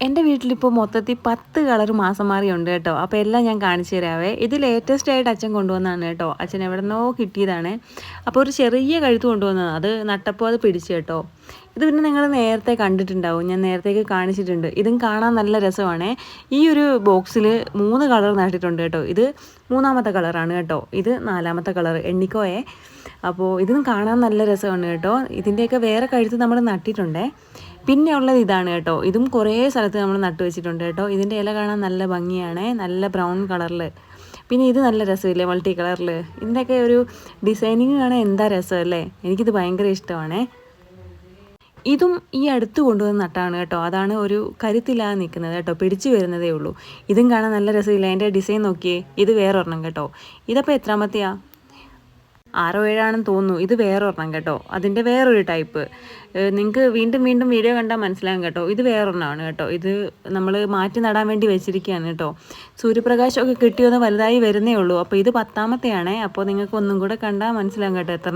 എൻ്റെ വീട്ടിലിപ്പോൾ മൊത്തത്തിൽ 10 കളർ മാസം മാറിയുണ്ട് കേട്ടോ. അപ്പോൾ എല്ലാം ഞാൻ കാണിച്ചു തരാവേ. ഇത് ലേറ്റസ്റ്റ് ആയിട്ട് അച്ഛൻ കൊണ്ടുവന്നതാണ് കേട്ടോ. അച്ഛൻ എവിടെന്നോ കിട്ടിയതാണ്. അപ്പോൾ ഒരു ചെറിയ കഴുത്ത് കൊണ്ടുവന്നതാണ്. അത് നട്ടപ്പോൾ അത് പിടിച്ചു കേട്ടോ. ഇത് പിന്നെ നിങ്ങൾ നേരത്തെ കണ്ടിട്ടുണ്ടാവും. ഞാൻ നേരത്തേക്ക് കാണിച്ചിട്ടുണ്ട്. ഇതും കാണാൻ നല്ല രസമാണ്. ഈ ഒരു ബോക്സിൽ 3 കളർ നട്ടിട്ടുണ്ട് കേട്ടോ. ഇത് 3ാമത്തെ കളറാണ് കേട്ടോ. ഇത് 4ാമത്തെ കളർ എണ്ണിക്കോയെ. അപ്പോൾ ഇതും കാണാൻ നല്ല രസമാണ് കേട്ടോ. ഇതിൻ്റെയൊക്കെ വേറെ കഴുത്ത് നമ്മൾ നട്ടിട്ടുണ്ടേ. പിന്നെ ഉള്ളത് ഇതാണ് കേട്ടോ. ഇതും കുറേ സ്ഥലത്ത് നമ്മൾ നട്ടു വെച്ചിട്ടുണ്ട് കേട്ടോ. ഇതിൻ്റെ ഇല കാണാൻ നല്ല ഭംഗിയാണ്, നല്ല ബ്രൗൺ കളറിൽ. പിന്നെ ഇത് നല്ല രസമില്ലേ, മൾട്ടി കളറിൽ. ഇതിൻ്റെയൊക്കെ ഒരു ഡിസൈനിങ് കാണാൻ എന്താ രസമല്ലേ. എനിക്കിത് ഭയങ്കര ഇഷ്ടമാണേ. ഇതും ഈ അടുത്ത് കൊണ്ടുവന്ന് നട്ടാണ് കേട്ടോ. അതാണ് ഒരു കരുത്തില്ലാതെ നിൽക്കുന്നത് കേട്ടോ. പിടിച്ചു വരുന്നതേ ഉള്ളൂ. ഇതും കാണാൻ നല്ല രസമില്ല. അതിൻ്റെ ഡിസൈൻ നോക്കിയേ. ഇത് വേറൊരെണ്ണം കേട്ടോ. ഇതപ്പോൾ എത്രാമത്തെയാ? 6 7 ആണെന്ന് തോന്നുന്നു. ഇത് വേറൊരെണ്ണം കേട്ടോ. അതിൻ്റെ വേറൊരു ടൈപ്പ്. നിങ്ങൾക്ക് വീണ്ടും വീണ്ടും വീഡിയോ കണ്ടാൽ മനസ്സിലാകും കേട്ടോ. ഇത് വേറൊരെണ്ണമാണ് കേട്ടോ. ഇത് നമ്മൾ മാറ്റി നടാൻ വേണ്ടി വെച്ചിരിക്കുകയാണ് കേട്ടോ. സൂര്യപ്രകാശമൊക്കെ കിട്ടിയൊന്ന് വലുതായി വരുന്നേ ഉള്ളൂ. അപ്പോൾ ഇത് 10ാമത്തെയാണേ. അപ്പോൾ നിങ്ങൾക്ക് ഒന്നും കൂടെ കണ്ടാൽ മനസ്സിലാകും കേട്ടോ എത്ര